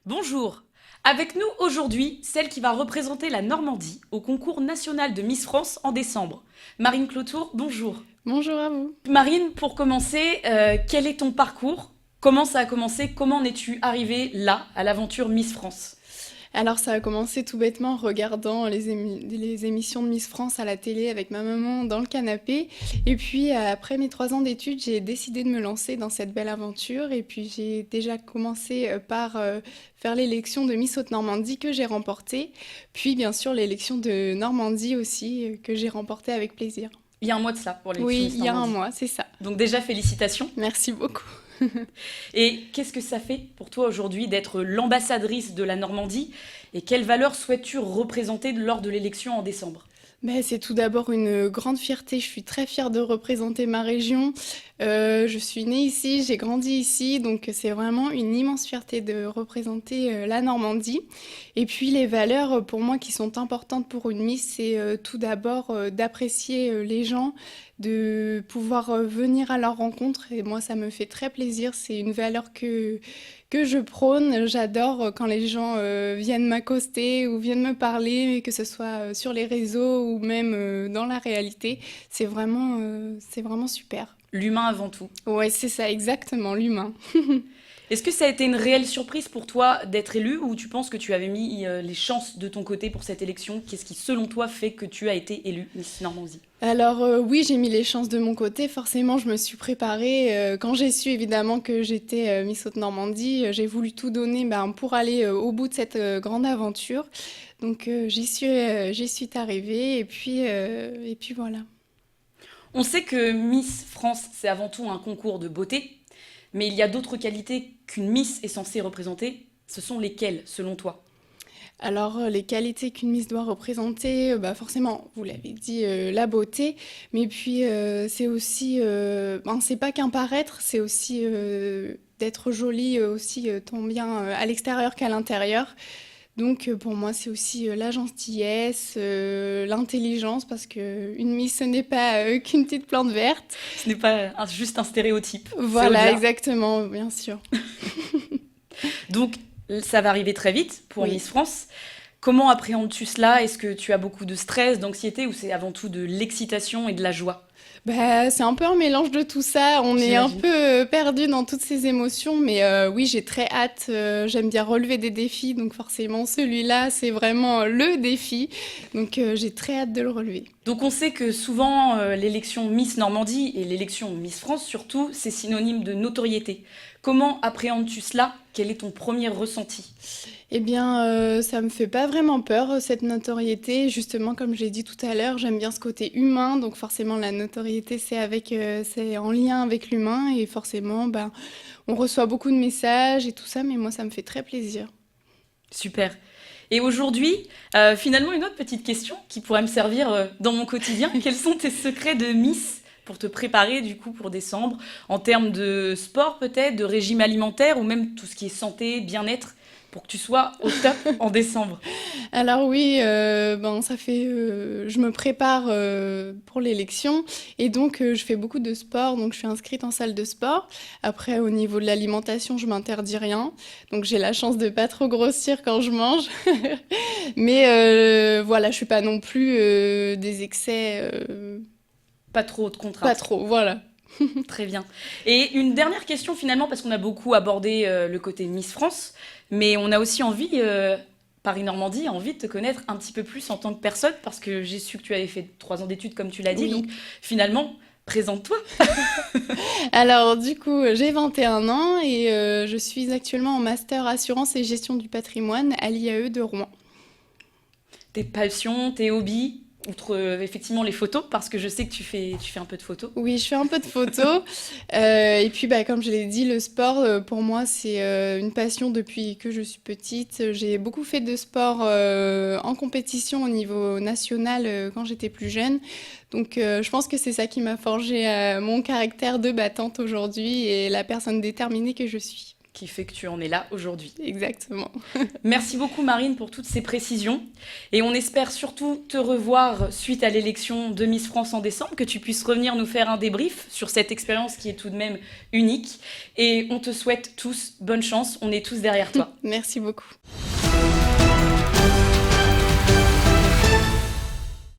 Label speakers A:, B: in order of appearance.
A: Bonjour. Avec nous aujourd'hui, celle qui va représenter la Normandie au concours national de Miss France en décembre. Marine Clotour, bonjour.
B: Bonjour à vous.
A: Marine, pour commencer, quel est ton parcours? Comment ça a commencé? Comment en es-tu arrivée là, à l'aventure Miss France?
B: Alors ça a commencé tout bêtement en regardant les émissions de Miss France à la télé avec ma maman dans le canapé. Et puis après mes 3 ans d'études, j'ai décidé de me lancer dans cette belle aventure. Et puis j'ai déjà commencé par faire l'élection de Miss Haute-Normandie que j'ai remportée. Puis bien sûr l'élection de Normandie aussi que j'ai remportée avec plaisir.
A: Il y a un mois de cela pour l'élection
B: Oui,
A: Miss
B: il y a un
A: Normandie.
B: mois, c'est ça.
A: Donc déjà, félicitations.
B: Merci beaucoup.
A: Et qu'est-ce que ça fait pour toi aujourd'hui d'être l'ambassadrice de la Normandie? Et quelles valeurs souhaites-tu représenter lors de l'élection en décembre?
B: Ben, c'est tout d'abord une grande fierté. Je suis très fière de représenter ma région. Je suis née ici, j'ai grandi ici, donc c'est vraiment une immense fierté de représenter la Normandie. Et puis les valeurs pour moi qui sont importantes pour une Miss, c'est tout d'abord d'apprécier les gens, de pouvoir venir à leur rencontre. Et moi, ça me fait très plaisir. C'est une valeur que je prône. J'adore quand les gens viennent m'accoster ou viennent me parler, que ce soit sur les réseaux ou même dans la réalité. C'est vraiment super.
A: L'humain avant tout.
B: Ouais, c'est ça, exactement, l'humain.
A: Est-ce que ça a été une réelle surprise pour toi d'être élu ou tu penses que tu avais mis les chances de ton côté pour cette élection? Qu'est-ce qui, selon toi, fait que tu as été élue Miss Normandie?
B: Alors oui, j'ai mis les chances de mon côté. Forcément, je me suis préparée. Quand j'ai su évidemment que j'étais Miss Haute-Normandie, j'ai voulu tout donner pour aller au bout de cette grande aventure. Donc j'y suis arrivée et puis voilà.
A: On sait que Miss France, c'est avant tout un concours de beauté, mais il y a d'autres qualités qu'une Miss est censée représenter. Ce sont lesquelles, selon toi?
B: Alors, les qualités qu'une Miss doit représenter, forcément, vous l'avez dit, la beauté, mais puis, c'est aussi, c'est pas qu'un paraître, c'est aussi, d'être jolie, aussi, tant bien, à l'extérieur qu'à l'intérieur. Donc, pour moi, c'est aussi, la gentillesse, l'intelligence, parce qu'une Miss, ce n'est pas, qu'une petite plante verte.
A: Ce n'est pas juste un stéréotype, c'est
B: Voilà,
A: au-delà.
B: exactement, bien sûr.
A: Donc, ça va arriver très vite pour
B: Oui.
A: Miss France. Comment appréhendes-tu cela? Est-ce que tu as beaucoup de stress, d'anxiété ou c'est avant tout de l'excitation et de la joie?
B: Bah, c'est un peu un mélange de tout ça. On est un
A: J'imagine.
B: peu perdu dans toutes ces émotions, mais oui, j'ai très hâte. J'aime bien relever des défis, donc forcément, celui-là, c'est vraiment le défi. Donc, j'ai très hâte de le relever.
A: Donc on sait que souvent l'élection Miss Normandie et l'élection Miss France surtout, c'est synonyme de notoriété. Comment appréhendes-tu cela? Quel est ton premier ressenti?
B: Eh bien, ça me fait pas vraiment peur, cette notoriété. Justement, comme j'ai dit tout à l'heure, j'aime bien ce côté humain, donc forcément, la notoriété, c'est en lien avec l'humain, et forcément, on reçoit beaucoup de messages et tout ça, mais moi, ça me fait très plaisir.
A: Super. Et aujourd'hui, finalement, une autre petite question qui pourrait me servir dans mon quotidien. Quels sont tes secrets de Miss pour te préparer du coup pour décembre, en termes de sport peut-être, de régime alimentaire ou même tout ce qui est santé, bien-être, pour que tu sois au top en décembre?
B: Alors oui, je me prépare pour l'élection et donc je fais beaucoup de sport, donc je suis inscrite en salle de sport. Après, au niveau de l'alimentation, je m'interdis rien, donc j'ai la chance de pas trop grossir quand je mange. Mais voilà, je suis pas non plus des excès,
A: Pas trop de
B: pas
A: contraintes.
B: trop, voilà.
A: Très bien. Et une dernière question finalement, parce qu'on a beaucoup abordé le côté Miss France, mais on a aussi envie, Paris-Normandie, a envie de te connaître un petit peu plus en tant que personne, parce que j'ai su que tu avais fait 3 ans d'études comme tu l'as dit, donc
B: Oui.
A: finalement, présente-toi.
B: Alors du coup, j'ai 21 ans et je suis actuellement en master assurance et gestion du patrimoine à l'IAE de Rouen.
A: Tes passions, tes hobbies, outre effectivement les photos, parce que je sais que tu fais un peu de photos.
B: Oui, je fais un peu de photos. Et puis, comme je l'ai dit, le sport, pour moi, c'est une passion depuis que je suis petite. J'ai beaucoup fait de sport en compétition au niveau national quand j'étais plus jeune. Donc, je pense que c'est ça qui m'a forgé mon caractère de battante aujourd'hui et la personne déterminée que je suis.
A: qui fait que tu en es là aujourd'hui.
B: Exactement.
A: Merci beaucoup Marine pour toutes ces précisions et on espère surtout te revoir suite à l'élection de Miss France en décembre, que tu puisses revenir nous faire un débrief sur cette expérience qui est tout de même unique et on te souhaite tous bonne chance, on est tous derrière toi.
B: Merci beaucoup.